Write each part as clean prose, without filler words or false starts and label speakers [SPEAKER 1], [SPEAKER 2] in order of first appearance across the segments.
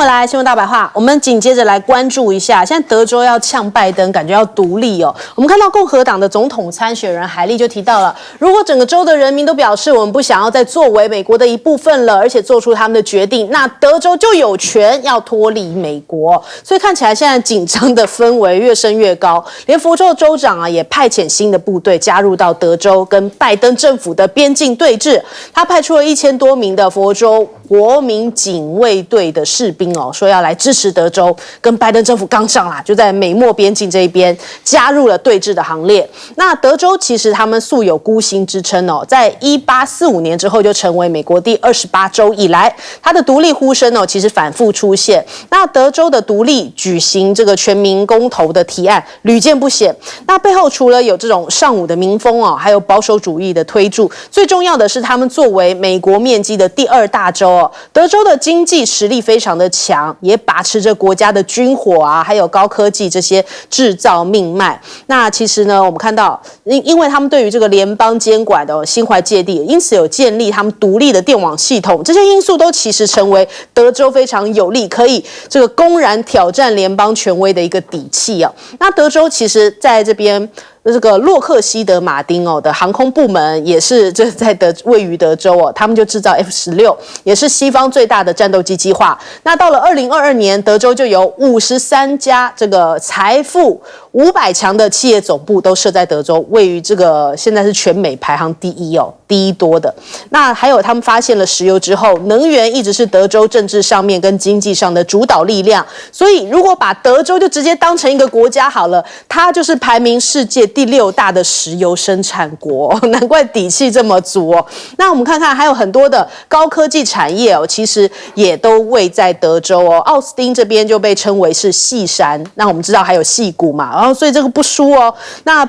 [SPEAKER 1] 回来，新闻大白话，我们紧接着来关注一下，现在德州要呛拜登，感觉要独立哦。我们看到共和党的总统参选人海莉就提到了，如果整个州的人民都表示我们不想要再作为美国的一部分了，而且做出他们的决定，那德州就有权要脱离美国。所以看起来现在紧张的氛围越升越高，连佛州州长啊也派遣新的部队加入到德州，跟拜登政府的边境对峙。他派出了1000多名的佛州国民警卫队的士兵哦，说要来支持德州，跟拜登政府刚上啦，就在美墨边境这一边加入了对峙的行列。那德州其实他们素有孤星之称哦，在1845年之后就成为美国第28州以来，它的独立呼声哦其实反复出现。那德州的独立举行这个全民公投的提案屡见不鲜。那背后除了有这种尚武的民风哦，还有保守主义的推助，最重要的是他们作为美国面积的第2大州哦，德州的经济实力非常的强，也把持着国家的军火啊，还有高科技这些制造命脉。那其实呢，我们看到，因为他们对于这个联邦监管的心怀芥蒂，因此有建立他们独立的电网系统，这些因素都其实成为德州非常有利，可以这个公然挑战联邦权威的一个底气啊。那德州其实在这边。这个洛克希德马丁哦的航空部门也是这在位于德州哦，他们就制造 F-16，也是西方最大的战斗机计划。那到了2022年，德州就有53家这个财富500强的企业总部都设在德州，位于这个现在是全美排行第1哦，第1多的。那还有他们发现了石油之后，能源一直是德州政治上面跟经济上的主导力量。所以如果把德州就直接当成一个国家好了，它就是排名世界第6大的石油生产国，难怪底气这么足哦。那我们看看，还有很多的高科技产业哦，其实也都位在德州哦。奥斯汀这边就被称为是矽山，那我们知道还有矽谷嘛，然后所以这个不输哦。那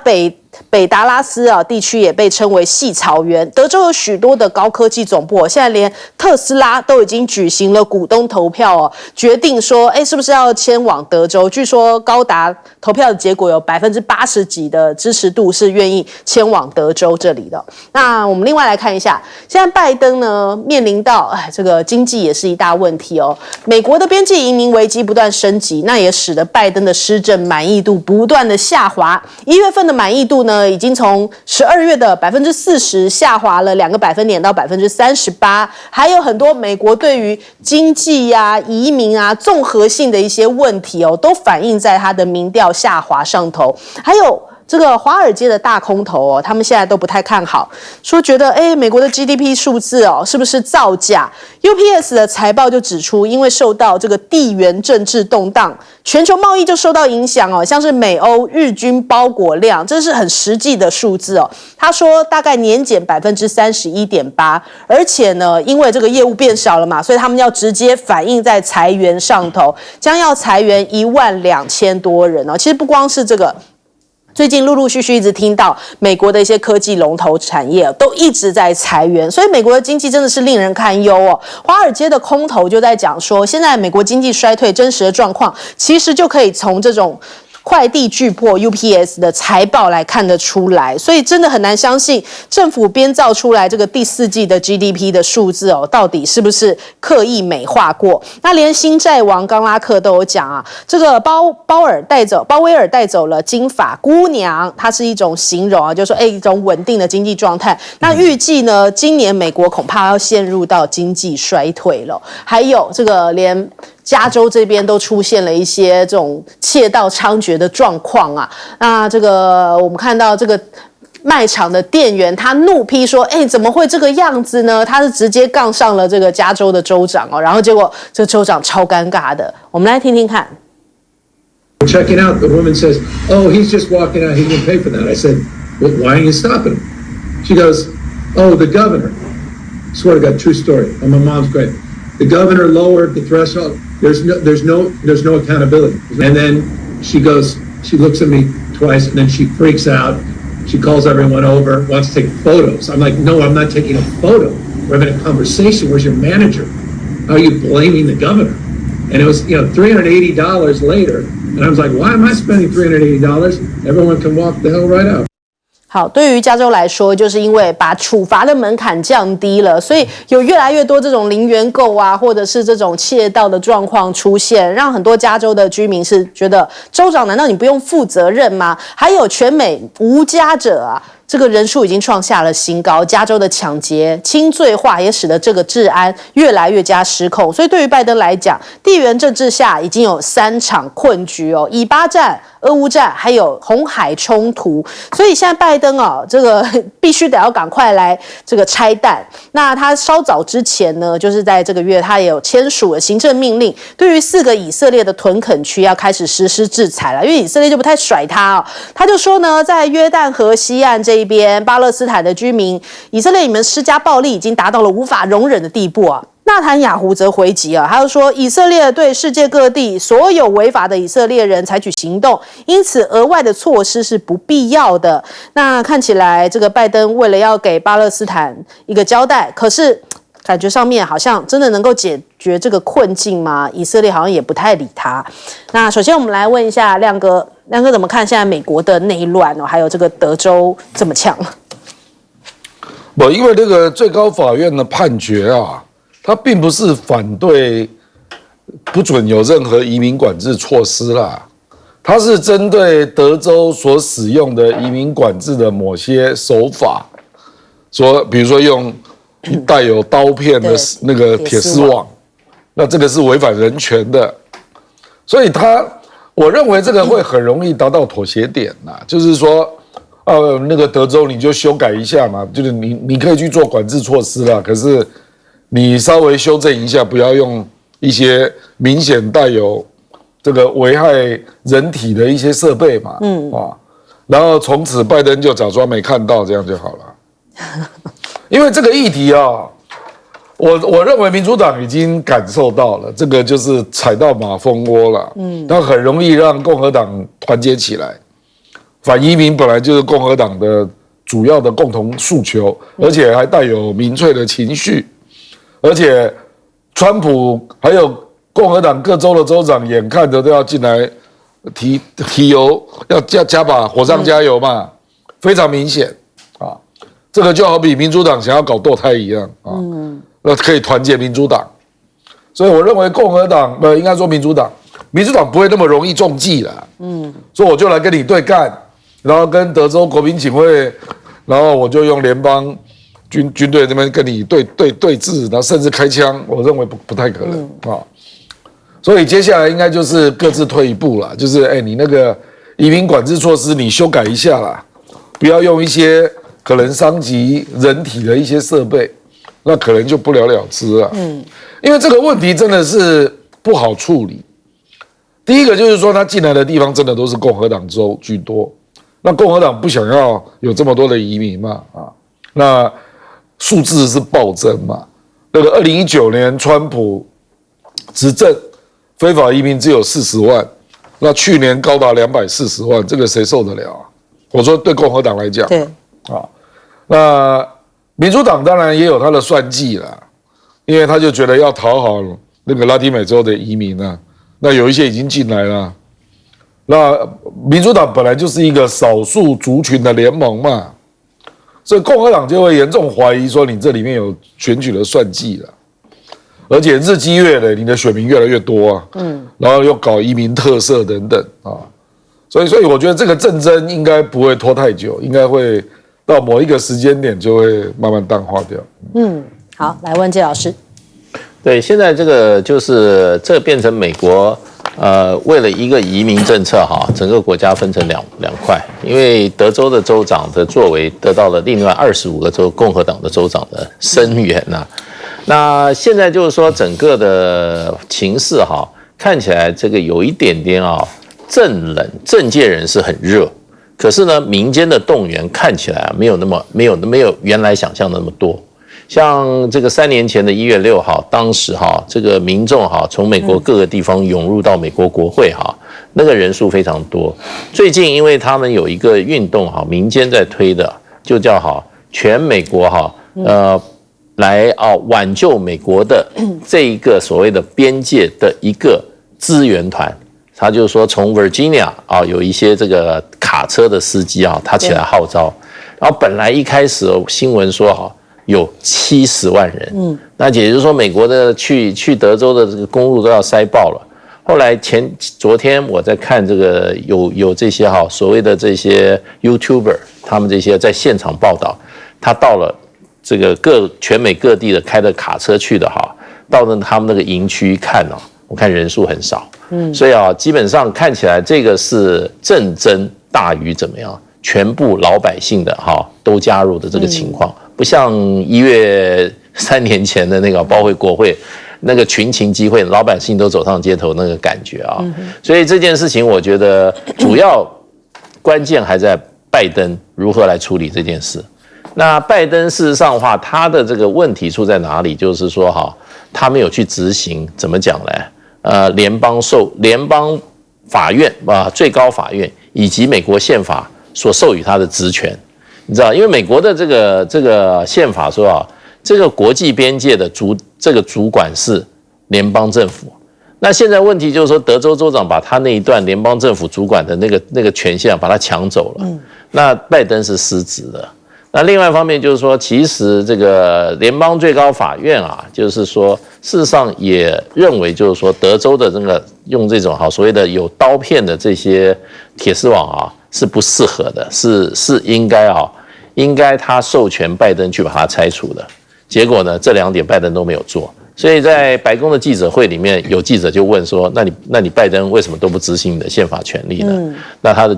[SPEAKER 1] 北达拉斯啊地区也被称为矽草原，德州有许多的高科技总部，现在连特斯拉都已经举行了股东投票哦，决定说，是不是要迁往德州？据说高达投票的结果有80%几的支持度是愿意迁往德州这里的。那我们另外来看一下，现在拜登呢面临到这个经济也是一大问题哦，美国的边际移民危机不断升级，那也使得拜登的施政满意度不断的下滑。1月份的满意度呢，已经从12月的40%下滑了2个百分点到38%，还有很多美国对于经济啊、移民啊综合性的一些问题哦，都反映在他的民调下滑上头。还有这个华尔街的大空头哦，他们现在都不太看好，说觉得美国的 GDP 数字哦是不是造假 ？UPS 的财报就指出，因为受到这个地缘政治动荡，全球贸易就受到影响哦，像是美欧日均包裹量，这是很实际的数字哦。他说大概年减31.8%，而且呢，因为这个业务变少了嘛，所以他们要直接反映在裁员上头，将要裁员12000多人哦。其实不光是这个。最近陆陆续续一直听到美国的一些科技龙头产业都一直在裁员，所以美国的经济真的是令人堪忧哦。华尔街的空头就在讲说，现在美国经济衰退真实的状况，其实就可以从这种快递巨擘 UPS 的财报来看得出来，所以真的很难相信政府编造出来这个第4季的 GDP 的数字哦，到底是不是刻意美化过？那连新债王冈拉克都有讲啊，这个鲍威尔带走了金发姑娘，它是一种形容啊，就是说一种稳定的经济状态。那预计呢，今年美国恐怕要陷入到经济衰退了。还有这个连加州这边都出现了一些这种窃盗猖獗的状况啊，那这个我们看到这个卖场的店员他怒批说，怎么会这个样子呢？他是直接杠上了这个加州的州长哦，然后结果这个州长超尴尬的，我们来听听看。
[SPEAKER 2] Checking out, the woman says, "Oh, he's just walking out. He didn't pay for that." I said, "Well, why aren't you stopping him?" She goes, "Oh, the governor." Swear to God, true story. Oh, my mom's great. The governor lowered the threshold. There's no accountability. And then she looks at me twice, and then she freaks out. She calls everyone over, wants to take photos. I'm like, no, I'm not taking a photo. We're having a conversation. Where's your manager? How are you blaming the governor? And it was, $380 later. And I was like, why am I spending $380? Everyone can walk the hell right out.
[SPEAKER 1] 好，对于加州来说，就是因为把处罚的门槛降低了，所以有越来越多这种零元购啊，或者是这种窃盗的状况出现，让很多加州的居民是觉得，州长难道你不用负责任吗？还有全美无家者啊，这个人数已经创下了新高，加州的抢劫轻罪化也使得这个治安越来越加失控，所以对于拜登来讲，地缘政治下已经有3场困局哦，以巴战、俄乌战还有红海冲突，所以现在拜登这个必须得要赶快来这个拆弹。那他稍早之前呢，就是在这个月他也有签署了行政命令，对于4个以色列的屯垦区要开始实施制裁了，因为以色列就不太甩他哦。他就说呢，在约旦河西岸这一边，巴勒斯坦的居民，以色列你们施加暴力已经达到了无法容忍的地步啊。纳坦雅胡则回击他就说，以色列对世界各地所有违法的以色列人采取行动，因此额外的措施是不必要的。那看起来这个拜登为了要给巴勒斯坦一个交代，可是感觉上面好像真的能够解决这个困境吗？以色列好像也不太理他。那首先我们来问一下亮哥怎么看现在美国的内乱还有这个德州这么强？
[SPEAKER 3] 因为这个最高法院的判决啊，它并不是反对不准有任何移民管制措施啦，它是针对德州所使用的移民管制的某些手法，说比如说用带有刀片的那个铁丝网，那这个是违反人权的，所以我认为这个会很容易达到妥协点啦，就是说，那个德州你就修改一下嘛，就是你可以去做管制措施啦，可是你稍微修正一下，不要用一些明显带有这个危害人体的一些设备嘛，然后从此拜登就假装没看到，这样就好了。因为这个议题啊，我认为民主党已经感受到了，这个就是踩到马蜂窝了，它很容易让共和党团结起来。反移民本来就是共和党的主要的共同诉求，而且还带有民粹的情绪，而且川普还有共和党各州的州长眼看着都要进来提油，要加把火上加油嘛，非常明显啊。这个就好比民主党想要搞堕胎一样啊，那可以团结民主党，所以我认为共和党应该说民主党不会那么容易中计了，所以我就来跟你对干。然后跟德州国民警卫，然后我就用联邦军队这边跟你对峙，然后甚至开枪，我认为不太可能啊。所以接下来应该就是各自退一步了，就是你那个移民管制措施你修改一下啦，不要用一些可能伤及人体的一些设备，那可能就不了了之了。因为这个问题真的是不好处理。第一个就是说，他进来的地方真的都是共和党州居多。那共和党不想要有这么多的移民嘛，那数字是暴增嘛。那个2019年川普执政，非法移民只有40万，那去年高达240万，这个谁受得了啊？我说对共和党来讲，
[SPEAKER 1] 对
[SPEAKER 3] 那民主党当然也有他的算计啦，因为他就觉得要讨好那个拉丁美洲的移民啊，那有一些已经进来了。那民主党本来就是一个少数族群的联盟嘛，所以共和党就会严重怀疑说你这里面有选举的算计了，而且日积月累，你的选民越来越多啊，然后又搞移民特色等等啊，所以我觉得这个战争应该不会拖太久，应该会到某一个时间点就会慢慢淡化掉。
[SPEAKER 1] 好，来问介老师。
[SPEAKER 4] 对，现在这个就是这变成美国。为了一个移民政策整个国家分成两块，因为德州的州长的作为得到了另外25个州共和党的州长的声援呐。那现在就是说整个的情势看起来这个有一点点政界人士很热，可是呢民间的动员看起来没有原来想象的那么多。像这个3年前的1月6号，当时这个民众从美国各个地方涌入到美国国会那个人数非常多。最近因为他们有一个运动民间在推的，就叫全美国来挽救美国的这一个所谓的边界的一个支援团。他就是说从 Virginia 有一些这个卡车的司机他起来号召。然后本来一开始新闻说哈有70万人，那也就是说美国的去德州的这个公路都要塞爆了。后来昨天我在看这个有这些所谓的这些 YouTuber， 他们这些在现场报道，他到了这个全美各地的开着卡车去的到了他们那个营区看我看人数很少，所以基本上看起来这个是政争大于怎么样，全部老百姓的都加入的这个情况，不像1月3年前的那个包围国会。那个群情激会，老百姓都走上街头那个感觉所以这件事情我觉得主要关键还在拜登如何来处理这件事。那拜登事实上的话，他的这个问题出在哪里？就是说他没有去执行，怎么讲呢？联邦法院最高法院以及美国宪法所授予他的职权，你知道，因为美国的这个宪法说这个国际边界的这个主管是联邦政府。那现在问题就是说，德州州长把他那一段联邦政府主管的那个权限把他抢走了。那拜登是失职的。那另外一方面就是说，其实这个联邦最高法院就是说，事实上也认为就是说，德州的这个用这种所谓的有刀片的这些铁丝网是不适合的，是应该他授权拜登去把它拆除的。结果呢，这2点拜登都没有做，所以在白宫的记者会里面，有记者就问说：“那你拜登为什么都不执行你的宪法权利呢？”那他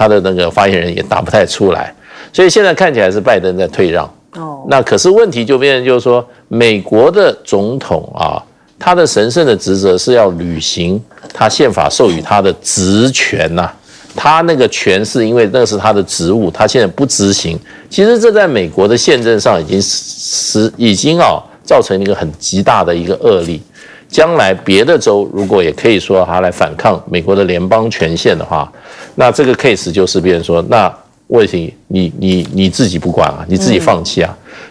[SPEAKER 4] 的那个发言人也答不太出来，所以现在看起来是拜登在退让。那可是问题就变成就是说，美国的总统他的神圣的职责是要履行他宪法授予他的职权他那个权是因为那是他的职务，他现在不执行，其实这在美国的宪政上已经造成一个很极大的一个恶例。将来别的州如果也可以说他来反抗美国的联邦权限的话，那这个 case 就是别人说，那为什么你自己不管你自己放弃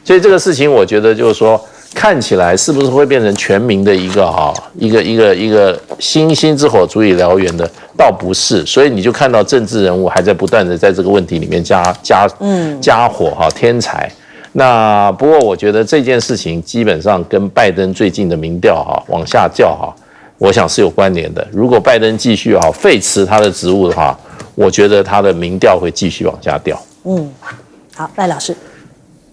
[SPEAKER 4] 所以这个事情我觉得就是说，看起来是不是会变成全民的一个星星之火足以燎原的？倒不是，所以你就看到政治人物还在不断的在这个问题里面加火添柴。那不过我觉得这件事情基本上跟拜登最近的民调往下掉我想是有关联的。如果拜登继续废辞他的职务的话，我觉得他的民调会继续往下掉。
[SPEAKER 1] 好，赖老师。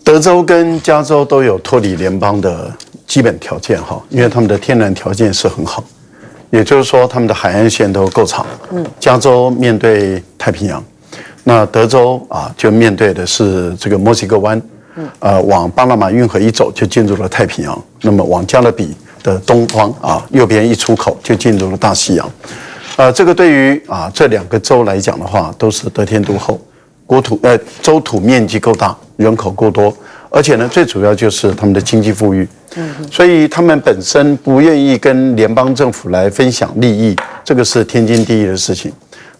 [SPEAKER 5] 德州跟加州都有脱离联邦的基本条件因为他们的天然条件是很好，也就是说他们的海岸线都够长。加州面对太平洋，那德州就面对的是这个墨西哥湾，往巴拿马运河一走就进入了太平洋，那么往加勒比的东方右边一出口就进入了大西洋。这个对于这2个州来讲的话，都是得天独厚，州土面积够大，人口够多，而且呢，最主要就是他们的经济富裕，所以他们本身不愿意跟联邦政府来分享利益，这个是天经地义的事情。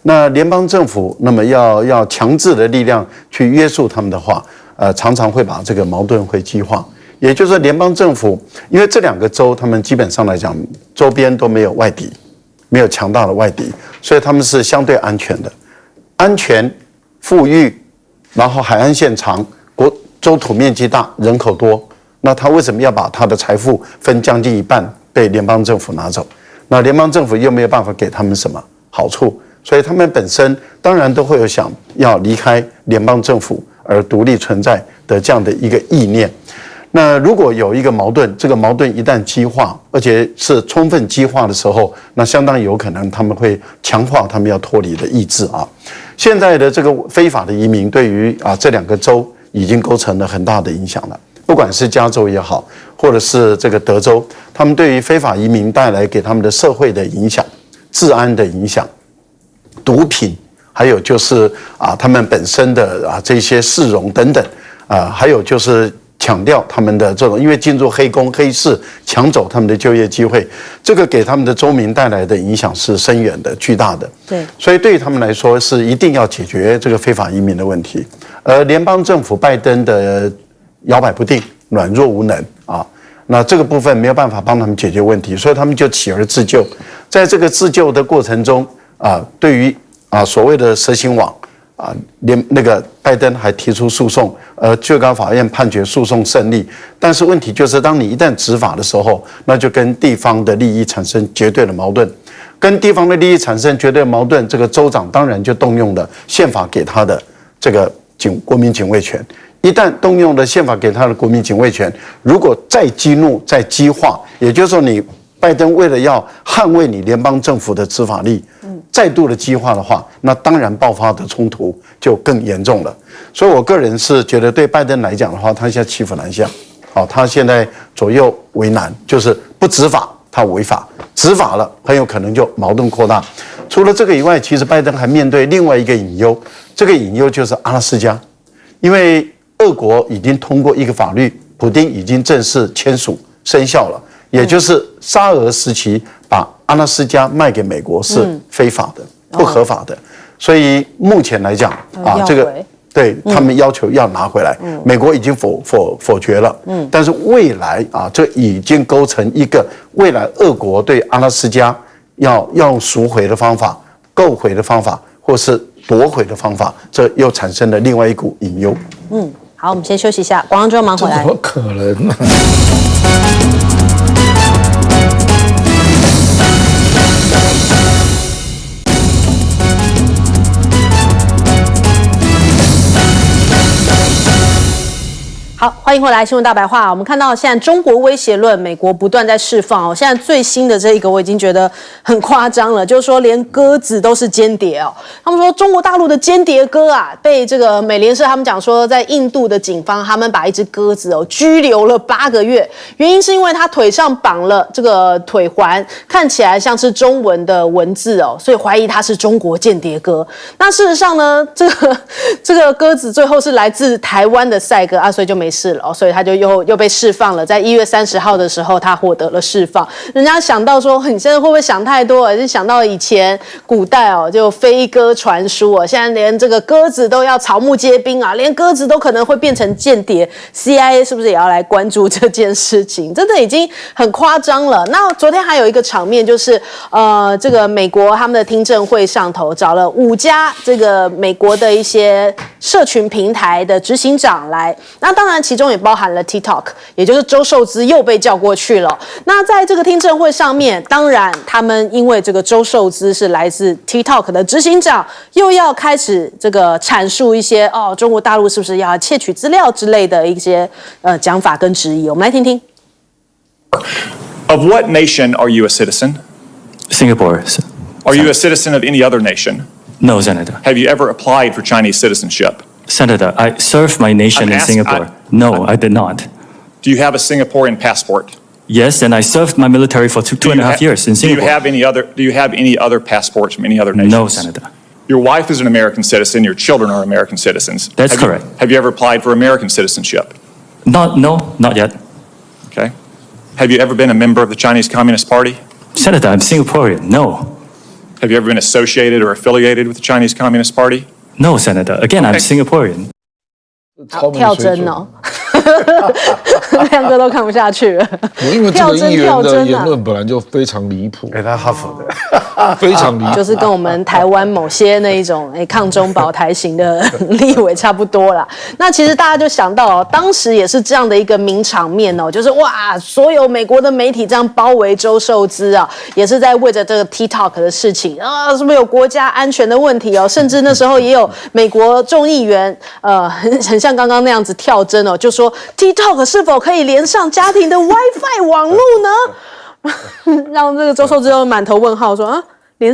[SPEAKER 5] 那联邦政府那么要强制的力量去约束他们的话，常常会把这个矛盾会激化。也就是联邦政府，因为这2个州他们基本上来讲，周边都没有外敌，没有强大的外敌，所以他们是相对安全的，安全、富裕，然后海岸线长，州土面积大，人口多，那他为什么要把他的财富分将近一半被联邦政府拿走？那联邦政府又没有办法给他们什么好处，所以他们本身当然都会有想要离开联邦政府而独立存在的这样的一个意念。那如果有一个矛盾，这个矛盾一旦激化，而且是充分激化的时候，那相当有可能他们会强化他们要脱离的意志现在的这个非法的移民对于这2个州已经构成了很大的影响了，不管是加州也好，或者是这个德州，他们对于非法移民带来给他们的社会的影响、治安的影响、毒品，还有就是他们本身的这些市容等等还有就是抢掉他们的这种，因为进入黑工黑市抢走他们的就业机会，这个给他们的州民带来的影响是深远的、巨大的。
[SPEAKER 1] 对，
[SPEAKER 5] 所以对于他们来说是一定要解决这个非法移民的问题。而联邦政府拜登的摇摆不定、软弱无能那这个部分没有办法帮他们解决问题，所以他们就起而自救。在这个自救的过程中对于所谓的蛇形网那个拜登还提出诉讼，最高法院判决诉讼胜利。但是问题就是，当你一旦执法的时候，那就跟地方的利益产生绝对的矛盾。跟地方的利益产生绝对矛盾，这个州长当然就动用了宪法给他的这个国民警卫权。一旦动用了宪法给他的国民警卫权，如果再激怒、再激化，也就是说你拜登为了要捍卫你联邦政府的执法力，再度的激化的话，那当然爆发的冲突就更严重了。所以我个人是觉得，对拜登来讲的话，他现在骑虎难下，他现在左右为难，就是不执法他违法，执法了很有可能就矛盾扩大。除了这个以外，其实拜登还面对另外一个隐忧，这个隐忧就是阿拉斯加，因为俄国已经通过一个法律，普丁已经正式签署生效了。也就是沙俄时期把阿拉斯加卖给美国是非法的、不合法的，所以目前来讲这个对他们要求要拿回来，美国已经否决了，但是未来这已经构成一个未来俄国对阿拉斯加要用赎回的方法、购回的方法，或是夺回的方法，这又产生了另外一股隐忧。
[SPEAKER 1] 好，我们先休息一下，广告之后马上回来。
[SPEAKER 3] 怎么可能呢？
[SPEAKER 1] 好，欢迎回来，新闻大白话。我们看到现在中国威胁论，美国不断在释放哦。现在最新的这一个，我已经觉得很夸张了，就是说连鸽子都是间谍哦。他们说中国大陆的间谍鸽被这个美联社他们讲说，在印度的警方他们把一只鸽子拘留了8个月，原因是因为它腿上绑了这个腿环，看起来像是中文的文字哦，所以怀疑它是中国间谍鸽。那事实上呢，这个鸽子最后是来自台湾的赛鸽所以就没事了所以他就又被释放了。在1月30号的时候，他获得了释放。人家想到说，你现在会不会想太多？就想到以前古代就飞鸽传书现在连这个鸽子都要草木皆兵连鸽子都可能会变成间谍。CIA 是不是也要来关注这件事情？真的已经很夸张了。那昨天还有一个场面，就是这个美国他们的听证会上头找了5家这个美国的一些社群平台的执行长来。那当然其中也包含了 TikTok， 也就是周受资又被叫过去了。那在这个听证会上面，当然他们因为这个周受资是来自 TikTok 的执行长，又要开始这个阐述一些中国大陆是不是要窃取资料之类的一些讲法跟质疑。我们来听听。
[SPEAKER 6] Of what nation are you a citizen?
[SPEAKER 7] Singapore.
[SPEAKER 6] Are you a citizen of any other nation?
[SPEAKER 7] No, Senator.
[SPEAKER 6] Have you ever applied for Chinese citizenship?
[SPEAKER 7] Senator, I served my nation in Singapore. No, I did not.
[SPEAKER 6] Do you have a Singaporean passport?
[SPEAKER 7] Yes, and I served my military for two and a half years in Singapore.
[SPEAKER 6] Do you have any other passports from any other nations?
[SPEAKER 7] No, Senator.
[SPEAKER 6] Your wife is an American citizen. Your children are American citizens.
[SPEAKER 7] That's correct.
[SPEAKER 6] Have you ever applied for American citizenship?
[SPEAKER 7] No, not yet.
[SPEAKER 6] Okay. Have you ever been a member of the Chinese Communist Party?
[SPEAKER 7] Senator, I'm Singaporean. No.
[SPEAKER 6] Have you ever been associated or affiliated with the Chinese Communist Party?
[SPEAKER 7] No, Senator. Again, I'm Singaporean.
[SPEAKER 1] 好，跳针哦，亮哥都看不下去了。
[SPEAKER 3] 因为这个议员的言论本来就非常离谱，
[SPEAKER 5] 他哈佛的，
[SPEAKER 3] 非常离谱，
[SPEAKER 1] 就是跟我们台湾某些那一种抗中保台型的立委差不多啦。那其实大家就想到当时也是这样的一个名场面就是哇，所有美国的媒体这样包围周受资也是在为着这个 TikTok 的事情是不是有国家安全的问题甚至那时候也有美国众议员很像刚刚那样子跳针就说 TikTok 是否可以连上家庭的 WiFi 网路呢？让这个周受资又满头问号说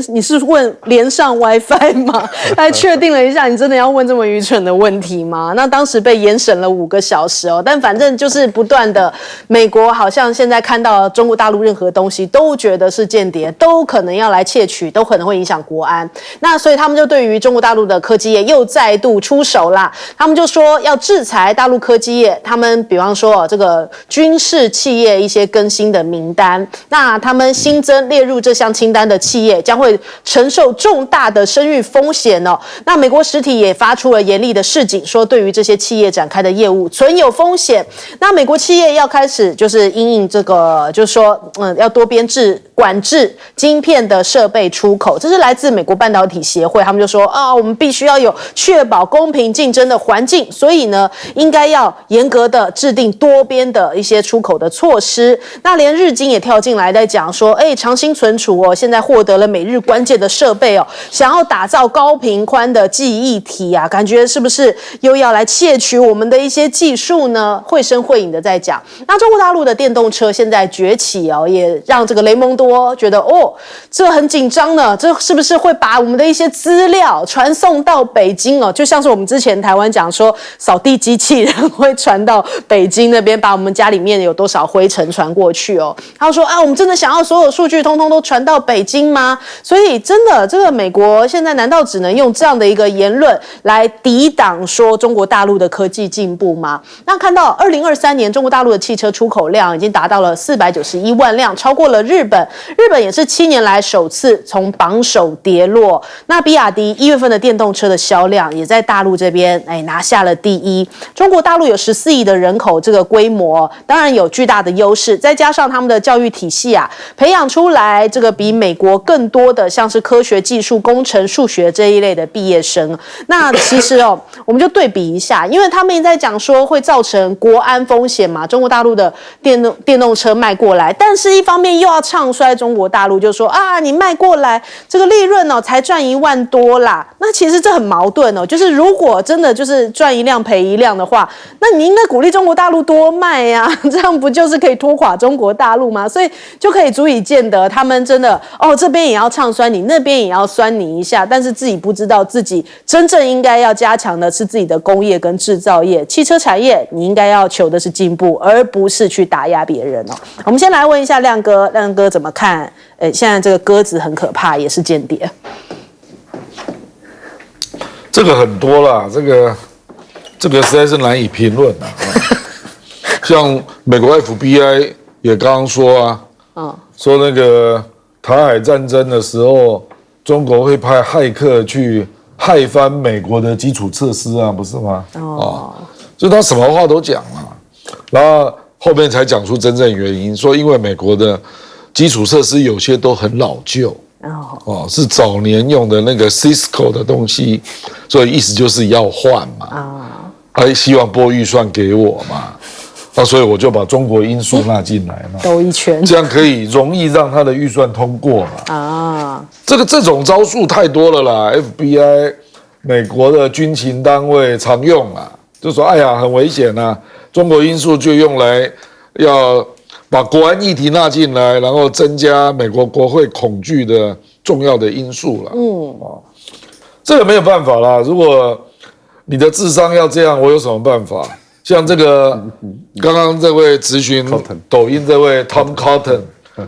[SPEAKER 1] 你是问连上 WiFi 吗？还确定了一下，你真的要问这么愚蠢的问题吗？那当时被严审了5个小时但反正就是不断的，美国好像现在看到中国大陆任何东西都觉得是间谍，都可能要来窃取，都可能会影响国安。那所以他们就对于中国大陆的科技业又再度出手啦。他们就说要制裁大陆科技业，他们比方说这个军事企业一些更新的名单，那他们新增列入这项清单的企业将将会承受重大的声誉风险哦。那美国实体也发出了严厉的示警，说对于这些企业展开的业务存有风险。那美国企业要开始就是因应这个，就是说，要多边管制晶片的设备出口。这是来自美国半导体协会，他们就说啊，我们必须要有确保公平竞争的环境，所以呢，应该要严格的制定多边的一些出口的措施。那连日经也跳进来在讲说，长兴存储哦，现在获得了美日关键的设备哦，想要打造高频宽的记忆体啊，感觉是不是又要来窃取我们的一些技术呢？绘声绘影的在讲。那中国大陆的电动车现在崛起哦，也让这个雷蒙多觉得这很紧张呢，这是不是会把我们的一些资料传送到北京哦？就像是我们之前台湾讲说，扫地机器人会传到北京那边，把我们家里面有多少灰尘传过去哦。他说我们真的想要所有数据通通都传到北京吗？所以真的，这个美国现在难道只能用这样的一个言论来抵挡说中国大陆的科技进步吗？那看到2023年中国大陆的汽车出口量已经达到了491万辆，超过了日本。日本也是7年来首次从榜首跌落。那比亚迪1月份的电动车的销量也在大陆这边拿下了第一。中国大陆有14亿的人口，这个规模当然有巨大的优势，再加上他们的教育体系啊，培养出来这个比美国更多的像是科学技术、工程、数学这一类的毕业生。那其实我们就对比一下，因为他们也在讲说会造成国安风险嘛，中国大陆的电动车卖过来，但是一方面又要唱衰中国大陆，就说你卖过来这个利润才赚1万多啦。那其实这很矛盾就是如果真的就是赚1辆赔1辆的话，那你应该鼓励中国大陆多卖呀，这样不就是可以拖垮中国大陆吗？所以就可以足以见得他们真的这边也要唱衰你，那边也要酸你一下，但是自己不知道自己真正应该要加强的是自己的工业跟制造业，汽车产业你应该要求的是进步，而不是去打压别人我们先来问一下亮哥怎么看？现在这个鸽子很可怕，也是间谍。
[SPEAKER 3] 这个很多啦，这个实在是难以评论啊。像美国 FBI 也刚刚说说那个台海战争的时候，中国会派骇客去害翻美国的基础设施啊，不是吗？所以他什么话都讲嘛，然后后面才讲出真正原因，说因为美国的基础设施有些都很老旧。是早年用的那个 Cisco 的东西，所以意思就是要换嘛。他希望拨预算给我嘛，所以我就把中国因素纳进来嘛，
[SPEAKER 1] 兜一圈，
[SPEAKER 3] 这样可以容易让他的预算通过嘛。这种招数太多了啦 ，FBI 美国的军情单位常用啊，就说很危险啊，中国因素就用来要把国安议题纳进来，然后增加美国国会恐惧的重要的因素了。这个没有办法啦。如果你的智商要这样，我有什么办法？像这个刚刚这位咨询抖音这位 Tom Cotton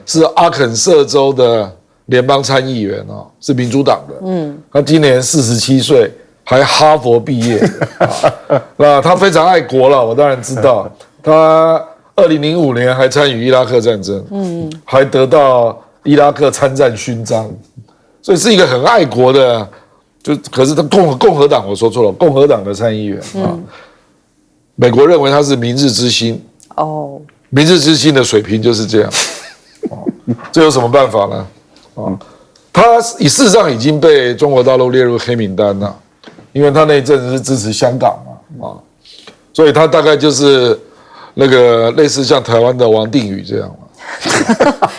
[SPEAKER 3] 是阿肯色州的联邦参议员是民主党的。他今年47岁，还哈佛毕业。那他非常爱国了，我当然知道他。2005年还参与伊拉克战争，还得到伊拉克参战勋章，所以是一个很爱国的。可是他共和党，我说错了，共和党的参议员美国认为他是明日之星明日之星的水平就是这样这有什么办法呢？他事实上已经被中国大陆列入黑名单了，因为他那一阵子是支持香港所以他大概就是那个类似像台湾的王定宇这样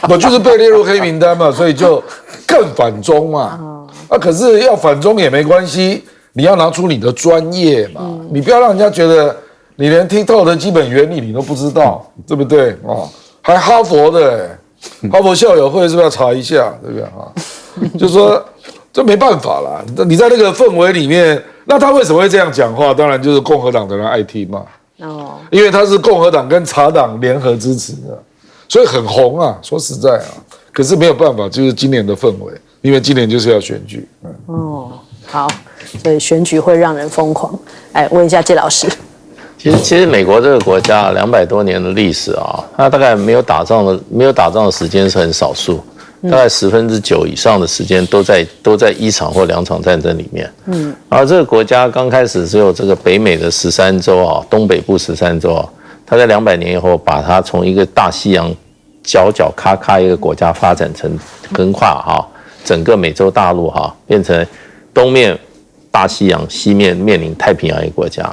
[SPEAKER 3] 我就是被列入黑名单嘛，所以就更反中嘛。可是要反中也没关系，你要拿出你的专业嘛，你不要让人家觉得你连 TikTok 的基本原理你都不知道，对不对？还哈佛的哈佛校友会是不是要查一下？对不对就说这没办法啦，你在那个氛围里面，那他为什么会这样讲话？当然就是共和党的人爱听嘛。因为他是共和党跟茶党联合支持的，所以很红啊。说实在可是没有办法，就是今年的氛围，因为今年就是要选举。
[SPEAKER 1] 好，所以选举会让人疯狂。问一下介老师，
[SPEAKER 4] 其实美国这个国家200多年的历史它大概没有打仗的时间是很少数，大概9%以上的时间都在1场或2场战争里面。而这个国家刚开始只有这个北美的13州啊，东北部13州啊，它在200年以后把它从一个大西洋角角咔咔一个国家发展成横跨整个美洲大陆变成东面大西洋，西面面临太平洋一个国家。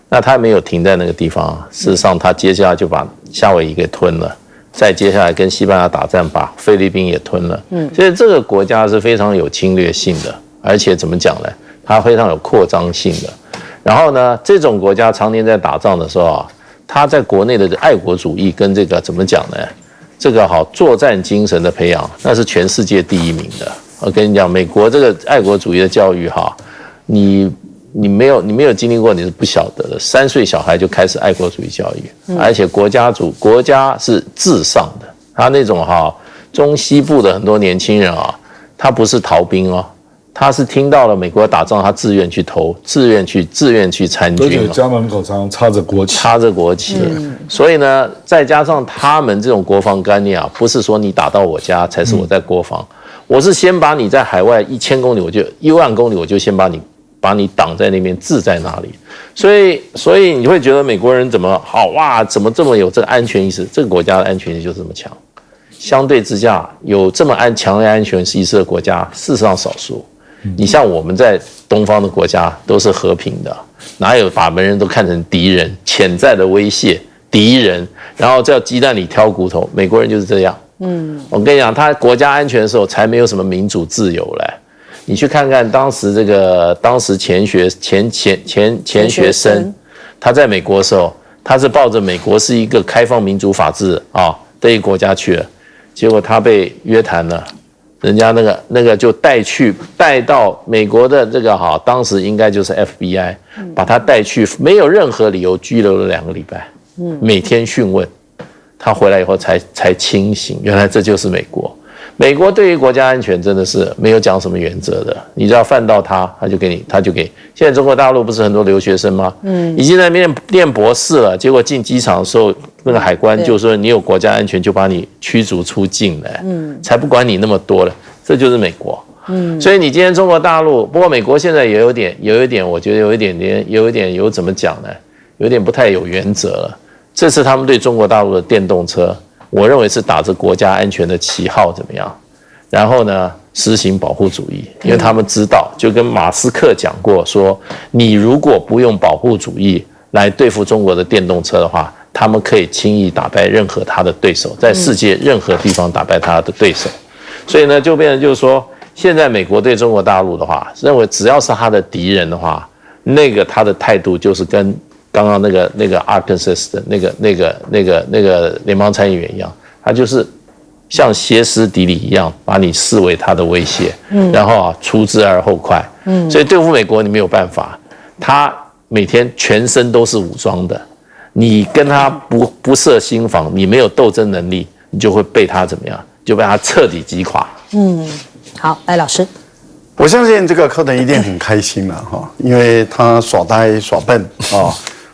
[SPEAKER 4] 那他没有停在那个地方，事实上他接下来就把夏威夷给吞了，再接下来跟西班牙打仗，把菲律宾也吞了。所以这个国家是非常有侵略性的，而且怎么讲呢？它非常有扩张性的。然后呢，这种国家常年在打仗的时候它在国内的爱国主义跟这个怎么讲呢？这个作战精神的培养，那是全世界第1名的。我跟你讲，美国这个爱国主义的教育你没有经历过，你是不晓得的。3岁小孩就开始爱国主义教育，而且国家是至上的。他那种中西部的很多年轻人他不是逃兵他是听到了美国打仗，他自愿去投，自愿去参军。
[SPEAKER 3] 而且家门口常常插着国旗。所以呢，再加上他们这种国防概念不是说你打到我家才是我在国防，我是先把你在海外1000公里，我就1万公里，我就先把你挡在那边，置在那里。所以你会觉得美国人怎么怎么这么有这个安全意识？这个国家的安全意识就这么强。相对之下，有这么强烈安全意识的国家，事实上少数。你像我们在东方的国家都是和平的，哪有把人都看成敌人、潜在的威胁、敌人，然后叫鸡蛋里挑骨头？美国人就是这样。我跟你讲，他国家安全的时候才没有什么民主自由嘞。你去看看当时钱学森，他在美国的时候，他是抱着美国是一个开放民主法治的一个国家去了，结果他被约谈了。人家那个就带到美国的这个当时应该就是 FBI， 把他带去，没有任何理由拘留了2个礼拜，每天讯问，他回来以后才清醒，原来这就是美国。美国对于国家安全真的是没有讲什么原则的，你只要犯到他就给。现在中国大陆不是很多留学生吗？已经在念博士了，结果进机场的时候，那个海关就说你有国家安全，就把你驱逐出境了，才不管你那么多了。这就是美国。所以你今天中国大陆，不过美国现在也有一点，我觉得有一点怎么讲呢？有点不太有原则了。这次他们对中国大陆的电动车，我认为是打着国家安全的旗号怎么样？然后呢，实行保护主义，因为他们知道，就跟马斯克讲过说，你如果不用保护主义来对付中国的电动车的话，他们可以轻易打败任何他的对手，在世界任何地方打败他的对手。所以呢，就变成就是说，现在美国对中国大陆的话，认为只要是他的敌人的话，他的态度就是跟刚刚那个 Arkansas 的那个联邦参议员一样，他就是像歇斯底里一样把你视为他的威胁，然后除之而后快。所以对付美国你没有办法，他每天全身都是武装的，你跟他不设心防，你没有斗争能力，你就会被他怎么样？就被他彻底击垮。
[SPEAKER 1] 好，来老师。
[SPEAKER 5] 我相信这个柯腾一定很开心了因为他耍呆耍笨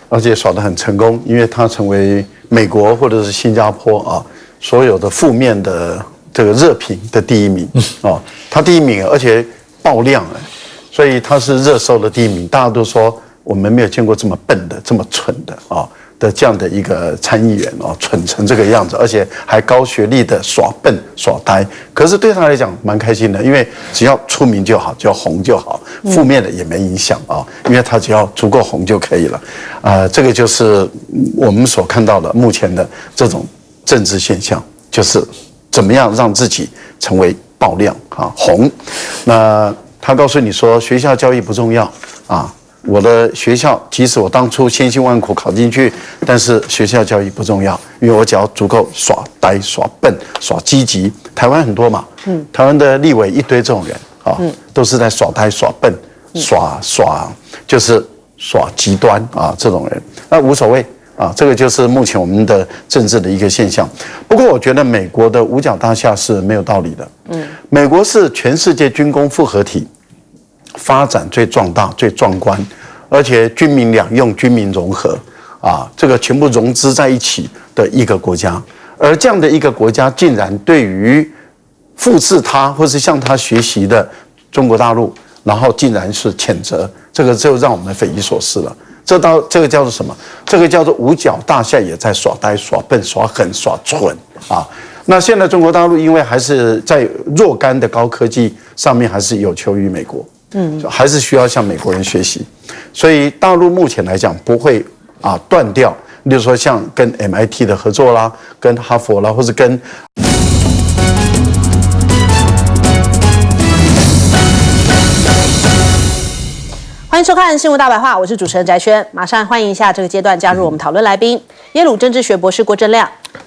[SPEAKER 5] 而且耍得很成功，因为他成为美国或者是新加坡所有的负面的这个热评的第1名他第1名，而且爆量所以他是热搜的第1名。大家都说我们没有见过这么笨的、这么蠢的的这样的一个参议员蠢成这个样子，而且还高学历的耍笨耍呆。可是对他来讲蛮开心的，因为只要出名就好，只要红就好，负面的也没影响因为他只要足够红就可以了。这个就是我们所看到的目前的这种政治现象，就是怎么样让自己成为爆量红。那他告诉你说，学校教育不重要我的学校，即使我当初千辛万苦考进去，但是学校教育不重要，因为我只要足够耍呆、耍笨、耍积极。台湾很多嘛，台湾的立委一堆这种人都是在耍呆、耍笨、就是耍极端这种人，那无所谓这个就是目前我们的政治的一个现象。不过我觉得美国的五角大厦是没有道理的。美国是全世界军工复合体发展最壮大、最壮观，而且军民两用、军民融合这个全部融资在一起的一个国家。而这样的一个国家，竟然对于复制他或是向他学习的中国大陆，然后竟然是谴责，这个就让我们匪夷所思了。这个叫做什么？这个叫做五角大厦也在耍呆、耍笨、耍狠、耍蠢啊！那现在中国大陆因为还是在若干的高科技上面还是有求于美国，还是需要向美国人学习，所以大陆目前来讲不会断掉，例如说像跟 MIT 的合作啦，跟哈佛啦，或是跟。
[SPEAKER 1] 欢迎收看《新闻大白话》，我是主持人翟轩，马上欢迎一下这个阶段加入我们讨论来宾，耶鲁政治学博士郭正亮，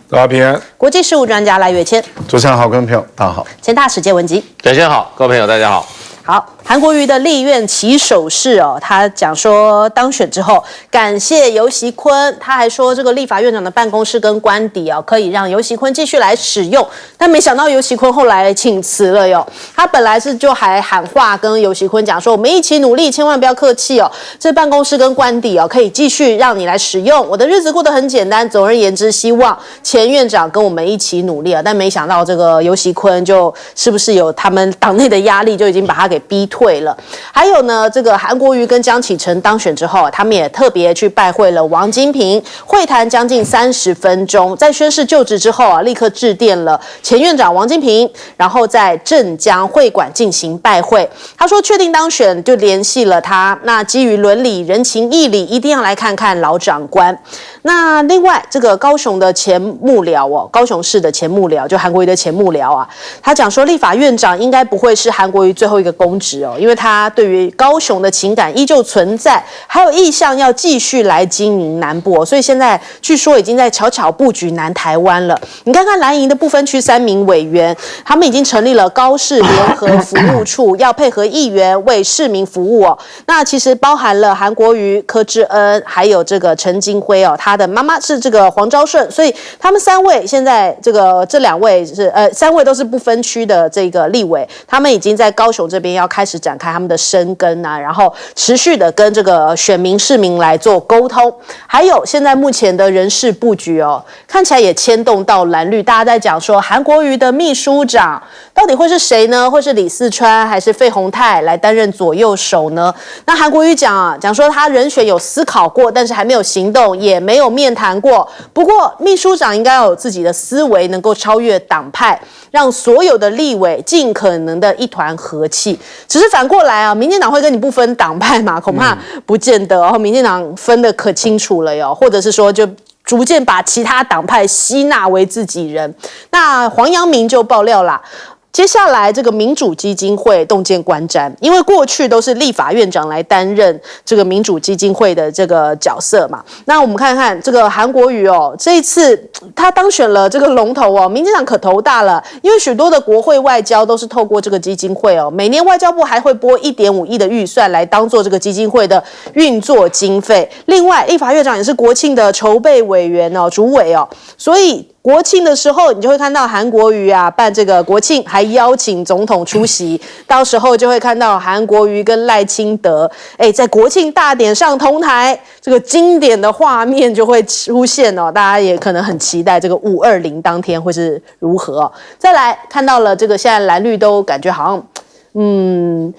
[SPEAKER 3] 大家平安。
[SPEAKER 1] 国际事务专家赖岳谦，
[SPEAKER 5] 主持人好，观众朋友大家好，
[SPEAKER 1] 前大使谢文吉，
[SPEAKER 4] 翟先好，各位朋友大家好。
[SPEAKER 1] 好，韩国瑜的立院起手式哦，他讲说当选之后感谢游锡堃，他还说这个立法院长的办公室跟官邸哦可以让游锡堃继续来使用，但没想到游锡堃后来请辞了哟。他本来是就还喊话跟游锡堃讲说，我们一起努力，千万不要客气哦，这办公室跟官邸哦可以继续让你来使用，我的日子过得很简单。总而言之，希望前院长跟我们一起努力啊，但没想到这个游锡堃就是不是有他们党内的压力，就已经把他给逼退了。还有呢，这个韩国瑜跟江启臣当选之后，他们也特别去拜会了王金平，会谈将近30分钟。在宣誓就职之后啊，立刻致电了前院长王金平，然后在镇江会馆进行拜会。他说确定当选就联系了他，那基于伦理、人情、义理，一定要来看看老长官。那另外，这个高雄的前幕僚哦，高雄市的前幕僚，就韩国瑜的前幕僚啊，他讲说立法院长应该不会是韩国瑜最后一个公职哦，因为他对于高雄的情感依旧存在，还有意向要继续来经营南部哦，所以现在据说已经在悄悄布局南台湾了。你看看蓝营的不分区3名委员，他们已经成立了高市联合服务处，要配合议员为市民服务哦。那其实包含了韩国瑜、柯志恩，还有这个陈金辉哦，他的妈妈是这个黄昭顺，所以他们3位现在这2位是3位都是不分区的这个立委，他们已经在高雄这边要开始展开他们的深耕啊，然后持续的跟这个选民市民来做沟通。还有现在目前的人事布局哦，看起来也牵动到蓝绿，大家在讲说韩国瑜的秘书长到底会是谁呢？会是李四川还是费鸿泰来担任左右手呢？那韩国瑜讲说他人选有思考过，但是还没有行动，也没有面谈过。不过秘书长应该要有自己的思维，能够超越党派，让所有的立委尽可能的一团和气。只是反过来啊，民进党会跟你不分党派嘛？恐怕不见得哦。民进党分得可清楚了哟，或者是说就逐渐把其他党派吸纳为自己人。那黄阳明就爆料啦。接下来这个民主基金会洞见观瞻，因为过去都是立法院长来担任这个民主基金会的这个角色嘛。那我们看看这个韩国瑜哦，这一次他当选了这个龙头哦，民进党可头大了，因为许多的国会外交都是透过这个基金会哦，每年外交部还会拨1.5亿的预算来当做这个基金会的运作经费。另外，立法院长也是国庆的筹备委员哦，主委哦，所以国庆的时候，你就会看到韩国瑜啊办这个国庆，还邀请总统出席，到时候就会看到韩国瑜跟赖清德，在国庆大典上同台，这个经典的画面就会出现哦，大家也可能很期待这个520当天会是如何哦。再来看到了这个现在蓝绿都感觉好像。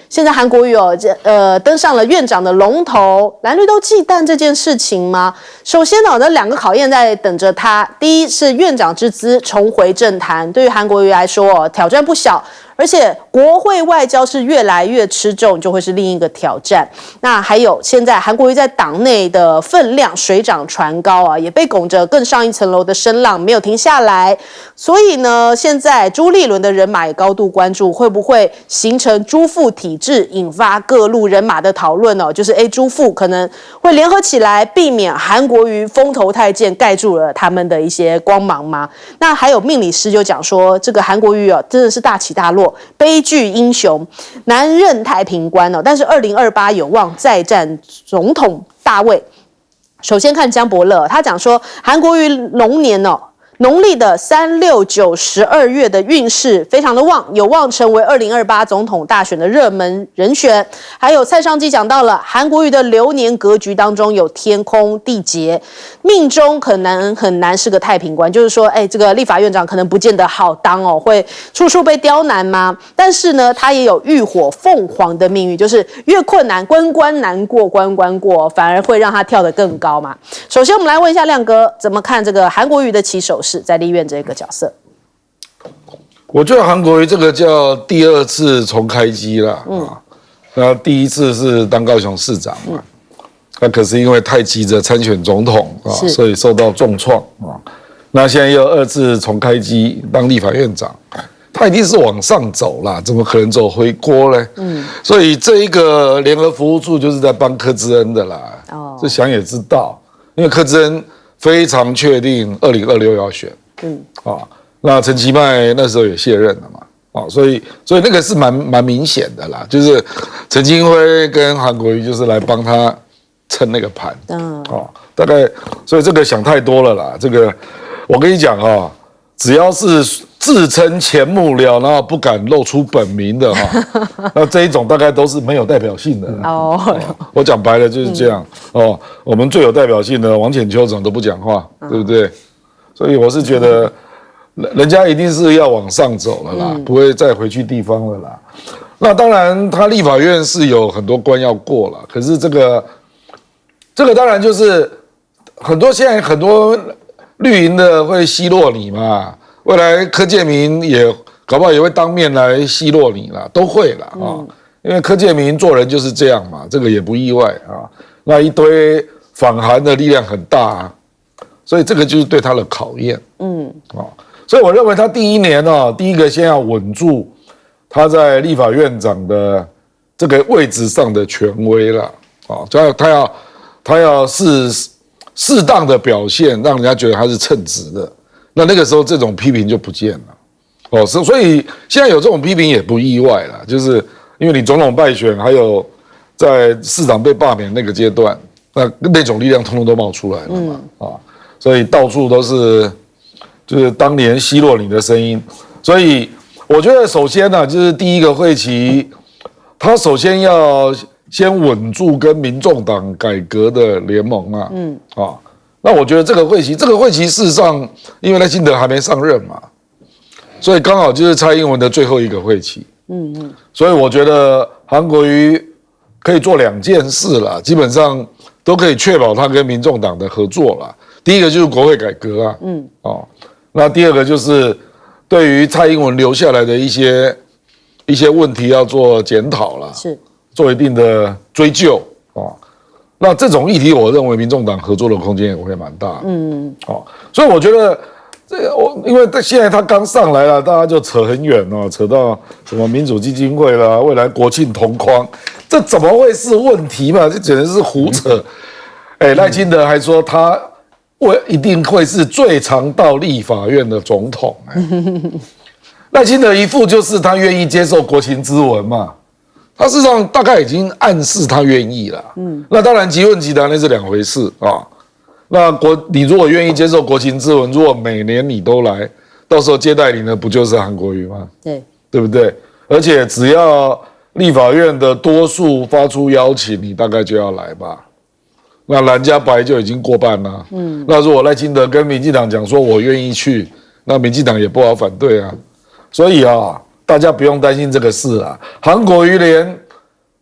[SPEAKER 1] 现在韩国瑜登上了院长的龙头，蓝绿都忌惮这件事情吗？首先呢，那2个考验在等着他。第一是院长之姿重回政坛，对于韩国瑜来说挑战不小。而且国会外交是越来越吃重，就会是另一个挑战。那还有现在韩国瑜在党内的分量水涨船高啊，也被拱着更上一层楼的声浪没有停下来。所以呢，现在朱立伦的人马也高度关注，会不会形成朱父体制，引发各路人马的讨论哦？就是朱父可能会联合起来，避免韩国瑜风头太健盖住了他们的一些光芒吗？那还有命理师就讲说，这个韩国瑜真的是大起大落。悲剧英雄，难任太平官哦，但是2028有望再战总统大位。首先看江伯乐，他讲说韩国瑜龙年哦，农历的3、6、9、12月的运势非常的旺，有望成为2028总统大选的热门人选。还有蔡尚基讲到了韩国瑜的流年格局当中有天空地劫，命中可能很难是个太平官，就是说，这个立法院长可能不见得好当哦，会处处被刁难吗？但是呢，他也有浴火凤凰的命运，就是越困难关关难过关关过，反而会让他跳得更高嘛。首先，我们来问一下亮哥，怎么看这个韩国瑜的起手式在立院这个角色？
[SPEAKER 3] 我觉得韩国瑜这个叫第2次重开机啦，那第1次是当高雄市长嘛，那可是因为太急着参选总统啊，所以受到重创啊。那现在又2次重开机当立法院长，他一定是往上走啦，怎么可能走回锅呢？所以这一个联合服务处就是在帮柯志恩的啦。这想也知道，因为柯志恩非常确定2026要选，那陈其迈那时候也卸任了嘛，所以那个是蛮明显的啦，就是陈清辉跟韩国瑜就是来帮他撑那个盘，大概，所以这个想太多了啦，这个。我跟你讲啊，只要是自称前幕僚，然后不敢露出本名的那这一种大概都是没有代表性的。我讲白了就是这样我们最有代表性的王浅秋怎么都不讲话，对不对？所以我是觉得，人家一定是要往上走了啦，不会再回去地方了啦。那当然，他立法院是有很多关要过了，可是这个当然就是现在很多。绿营的会奚落你嘛？未来柯建铭也搞不好也会当面来奚落你啦，都会啦因为柯建铭做人就是这样嘛，这个也不意外那一堆反韩的力量很大所以这个就是对他的考验所以我认为他第1年第一个先要稳住他在立法院长的这个位置上的权威啦他要适当的表现，让人家觉得他是称职的，那个时候这种批评就不见了，所以现在有这种批评也不意外啦，就是因为你总统败选，还有在市长被罢免那个阶段，那种力量通通都冒出来了嘛，所以到处都是就是当年奚落你的声音，所以我觉得首先呢，就是第一个会期，他首先要。先稳住跟民众党改革的联盟那我觉得这个会期事实上，因为赖清德还没上任嘛，所以刚好就是蔡英文的最后一个会期，所以我觉得韩国瑜可以做2件事啦，基本上都可以确保他跟民众党的合作啦。第一个就是国会改革那第2个就是对于蔡英文留下来的一些问题要做检讨啦。是。做一定的追究那这种议题，我认为民众党合作的空间也会蛮大所以我觉得因为现在他刚上来了，大家就扯很远扯到什么民主基金会啦，未来国庆同框，这怎么会是问题嘛？这简直是胡扯！赖清德还说他一定会是最常到立法院的总统赖清德一副就是他愿意接受国情咨文嘛。他事实上大概已经暗示他愿意了，那当然即问即答那是2回事那你如果愿意接受国情咨文，如果每年你都来，到时候接待你的不就是韩国瑜吗？对不对？而且只要立法院的多数发出邀请，你大概就要来吧。那蓝加白就已经过半了，那如果赖清德跟民进党讲说我愿意去，那民进党也不好反对所以大家不用担心这个事韩国瑜连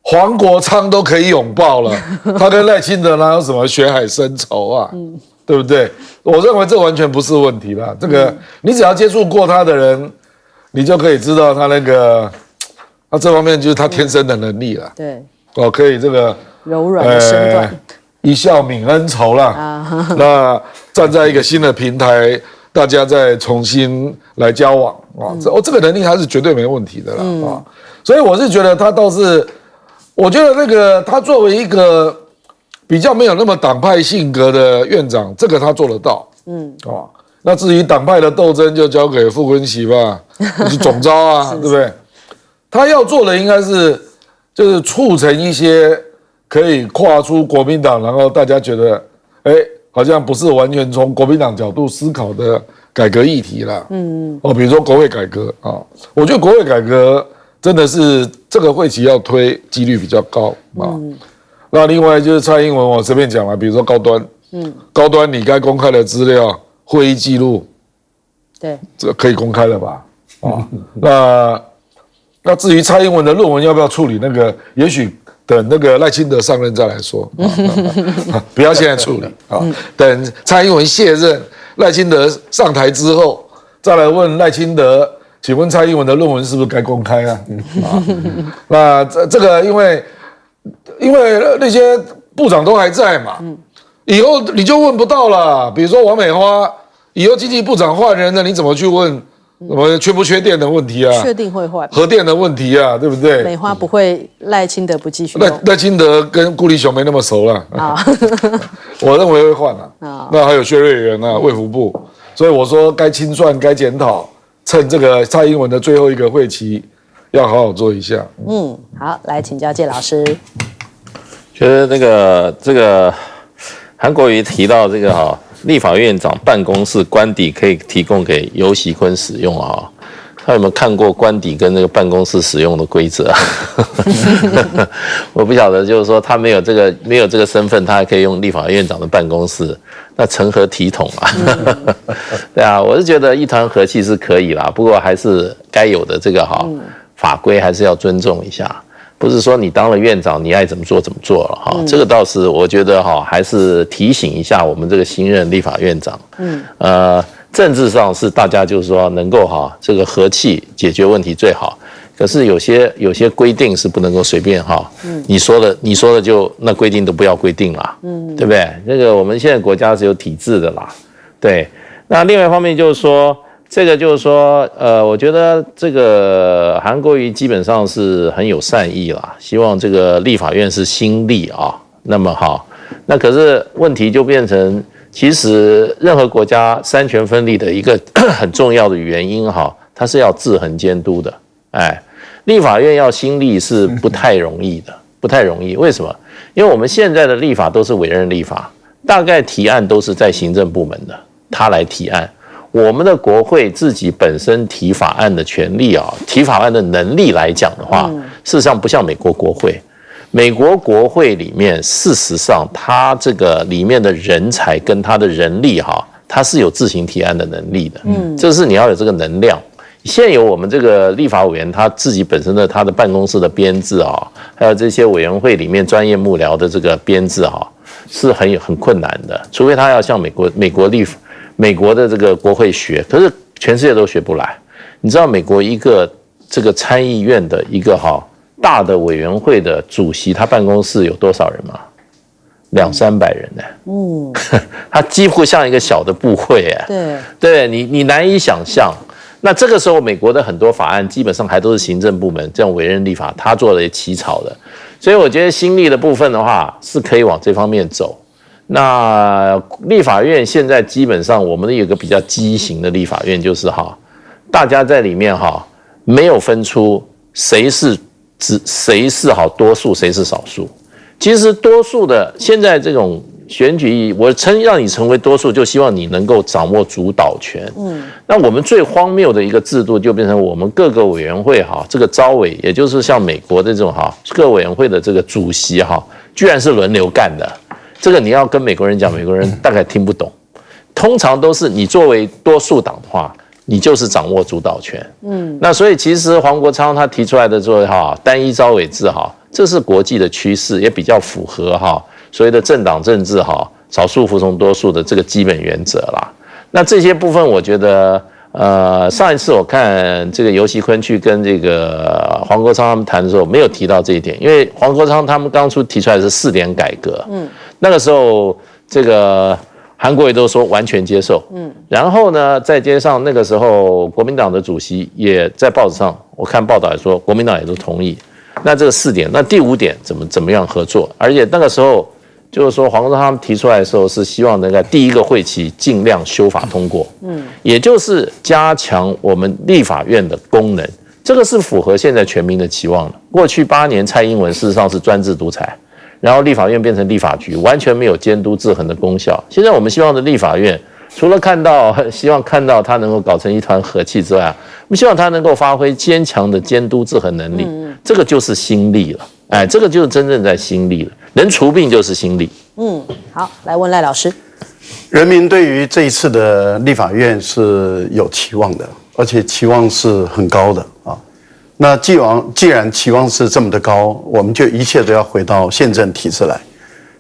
[SPEAKER 3] 黄国昌都可以拥抱了，他跟赖清德哪有什么血海深仇对不对？我认为这完全不是问题啦。这个你只要接触过他的人，你就可以知道他他这方面就是他天生的能力了。
[SPEAKER 1] 对，
[SPEAKER 3] 可以这个
[SPEAKER 1] 柔软的身段，
[SPEAKER 3] 一笑泯恩仇啦。那站在一个新的平台。大家再重新来交往这个能力他是绝对没问题的啦所以我是觉得他倒是，我觉得他作为一个比较没有那么党派性格的院长，这个他做得到那至于党派的斗争就交给傅昆萁吧，是总召对不对？他要做的应该是就是促成一些可以跨出国民党，然后大家觉得好像不是完全从国民党角度思考的改革议题啦。比如说国会改革啊，我觉得国会改革真的是这个会期要推几率比较高啊。那另外就是蔡英文，我随便讲了，比如说高端，高端你该公开的资料、会议记录，
[SPEAKER 1] 对，
[SPEAKER 3] 这个可以公开了吧？那至于蔡英文的论文要不要处理，那个也许等那个赖清德上任再来说，不要现在处理啊。等蔡英文卸任，赖清德上台之后，再来问赖清德，请问蔡英文的论文是不是该公开啊？那这个因为那些部长都还在嘛，以后你就问不到了。比如说王美花，以后经济部长换人了，你怎么去问？什么缺不缺电的问题啊？
[SPEAKER 1] 确定会换
[SPEAKER 3] 核电的问题啊，对不对？
[SPEAKER 1] 美花不会，赖清德不继续用。
[SPEAKER 3] 赖清德跟顾立雄没那么熟了我认为会换那还有薛瑞元啊，卫福部，所以我说该清算、该检讨，趁这个蔡英文的最后一个会期，要好好做一下。
[SPEAKER 1] 好，来请教介老师。
[SPEAKER 4] 觉得这个韩国瑜提到这个立法院长办公室官邸可以提供给游锡堃使用他有没有看过官邸跟那个办公室使用的规则我不晓得，就是说他没有这个身份，他还可以用立法院长的办公室，那成何体统啊？对啊，我是觉得一团和气是可以啦，不过还是该有的这个法规还是要尊重一下。不是说你当了院长，你爱怎么做怎么做了这个倒是我觉得还是提醒一下我们这个新任立法院长。政治上是大家就是说能够这个和气解决问题最好，可是有些规定是不能够随便你说的就那规定都不要规定啦，对不对？那个我们现在国家是有体制的啦，对。那另外一方面就是说。这个就是说，我觉得这个韩国瑜基本上是很有善意啦，希望这个立法院是新立那么那可是问题就变成，其实任何国家三权分立的一个很重要的原因它是要制衡监督的，立法院要新立是不太容易的，不太容易。为什么？因为我们现在的立法都是委任立法，大概提案都是在行政部门的，他来提案。我们的国会自己本身提法案的权利提法案的能力来讲的话，事实上不像美国国会。美国国会里面，事实上它这个里面的人才跟它的人力它是有自行提案的能力的。这是你要有这个能量。现有我们这个立法委员他自己本身的他的办公室的编制还有这些委员会里面专业幕僚的这个编制是很困难的，除非他要像美国的这个国会学，可是全世界都学不来。你知道美国一个这个参议院的一个大的委员会的主席，他办公室有多少人吗？200-300人呢。他几乎像一个小的部会对，你难以想象。那这个时候，美国的很多法案基本上还都是行政部门这种委任立法，他做了起草的。所以我觉得新立的部分的话，是可以往这方面走。那立法院现在基本上我们有一个比较畸形的立法院，就是大家在里面没有分出谁是多数，谁是少数。其实多数的现在这种选举，我让你成为多数，就希望你能够掌握主导权。那我们最荒谬的一个制度，就变成我们各个委员会这个召委，也就是像美国的这种各委员会的这个主席居然是轮流干的。这个你要跟美国人讲，美国人大概听不懂。通常都是你作为多数党的话，你就是掌握主导权。那所以其实黄国昌他提出来的说单一召委制这是国际的趋势，也比较符合所谓的政党政治少数服从多数的这个基本原则啦。那这些部分我觉得上一次我看这个游锡堃去跟这个黄国昌他们谈的时候，没有提到这一点，因为黄国昌他们当初提出来的是4点改革，那个时候这个韩国瑜都说完全接受，然后呢，再加上那个时候国民党的主席也在报纸上，我看报道也说国民党也都同意。那这个4点，那第5点怎么样合作？而且那个时候就是说黄国昌他们提出来的时候，是希望能在第1个会期尽量修法通过，也就是加强我们立法院的功能，这个是符合现在全民的期望的。过去8年蔡英文事实上是专制独裁。然后立法院变成立法局，完全没有监督制衡的功效。现在我们希望的立法院除了希望看到他能够搞成一团和气之外啊，我们希望他能够发挥坚强的监督制衡能力，这个就是心力了。哎，这个就是真正在心力了。能除病就是心力。
[SPEAKER 1] 好，来问赖老师。
[SPEAKER 5] 人民对于这一次的立法院是有期望的，而且期望是很高的啊。那既然期望是这么的高，我们就一切都要回到宪政体制来。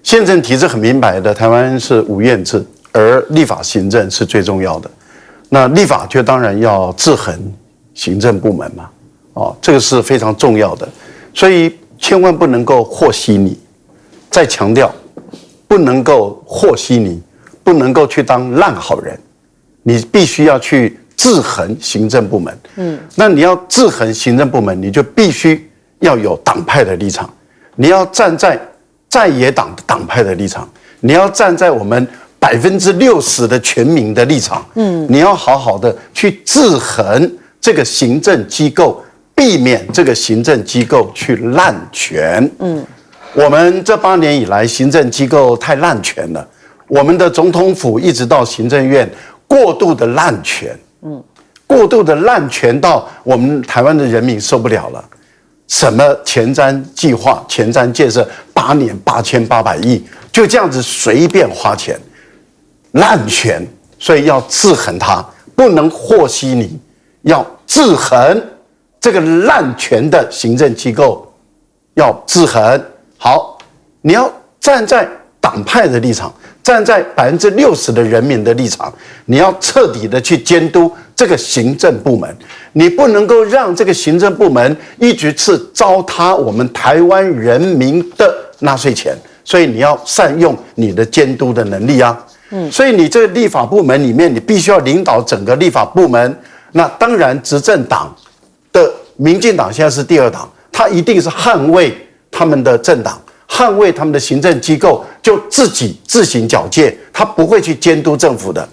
[SPEAKER 5] 宪政体制很明白的，台湾是五院制，而立法行政是最重要的。那立法就当然要制衡行政部门嘛，这个是非常重要的，所以千万不能够和稀泥。再强调，不能够和稀泥，不能够去当烂好人，你必须要去制衡行政部门。那你要制衡行政部门，你就必须要有党派的立场，你要站在在野党的党派的立场，你要站在我们60%的全民的立场。你要好好的去制衡这个行政机构，避免这个行政机构去滥权。我们这8年以来，行政机构太滥权了。我们的总统府一直到行政院，过度的滥权，过度的滥权到我们台湾的人民受不了了。什么前瞻计划、前瞻建设，8年8800亿，就这样子随便花钱，滥权，所以要制衡它，不能和稀泥，要制衡这个滥权的行政机构，要制衡。好，你要站在党派的立场，站在60%的人民的立场，你要彻底的去监督这个行政部门，你不能够让这个行政部门一直是糟蹋我们台湾人民的纳税钱，所以你要善用你的监督的能力啊。所以你这个立法部门里面，你必须要领导整个立法部门。那当然，执政党的民进党现在是第2党，他一定是捍卫他们的政党，捍卫他们的行政机构，就自己自行矫戒，他不会去监督政府的。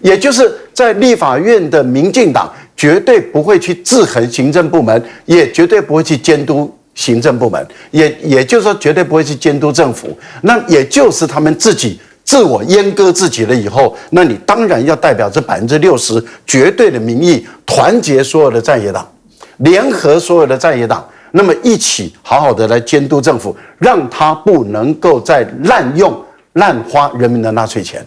[SPEAKER 5] 也就是在立法院的民进党绝对不会去制衡行政部门，也绝对不会去监督行政部门，也就是说绝对不会去监督政府。那也就是他们自己自我阉割自己了以后，那你当然要代表这60%绝对的民意，团结所有的在野党，联合所有的在野党，那么一起好好的来监督政府，让他不能够再滥用滥花人民的纳税钱，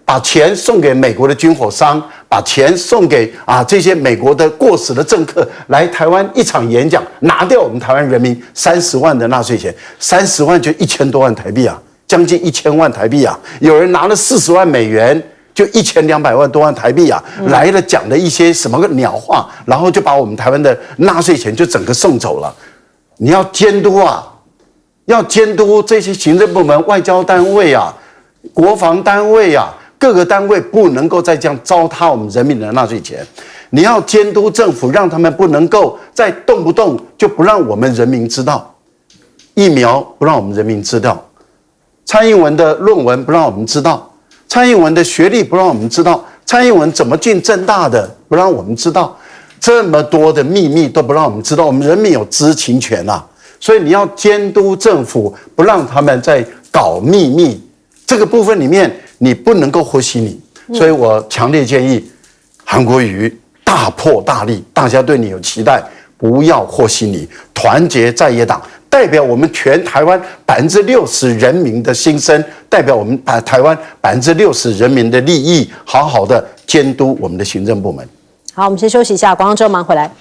[SPEAKER 5] 把钱送给美国的军火商，把钱送给这些美国的过时的政客，来台湾一场演讲，拿掉我们台湾人民30万的纳税钱，30万就1000多万台币啊，将近1000万台币啊，有人拿了40万美元。就1200万多万台币啊，来了讲了一些什么个鸟话，然后就把我们台湾的纳税钱就整个送走了。你要监督啊，要监督这些行政部门、外交单位啊、国防单位啊，各个单位不能够再这样糟蹋我们人民的纳税钱。你要监督政府，让他们不能够再动不动就不让我们人民知道，疫苗不让我们人民知道，蔡英文的论文不让我们知道。蔡英文的学历不让我们知道，蔡英文怎么进政大的不让我们知道，这么多的秘密都不让我们知道，我们人民有知情权啊，所以你要监督政府，不让他们在搞秘密这个部分里面，你不能够和稀泥。所以我强烈建议韩国瑜大破大立，大家对你有期待，不要和稀泥，团结在野党。代表我们全台湾60%人民的心声，代表我们台湾60%人民的利益，好好的监督我们的行政部门。
[SPEAKER 1] 好，我们先休息一下，广告之后马上回来。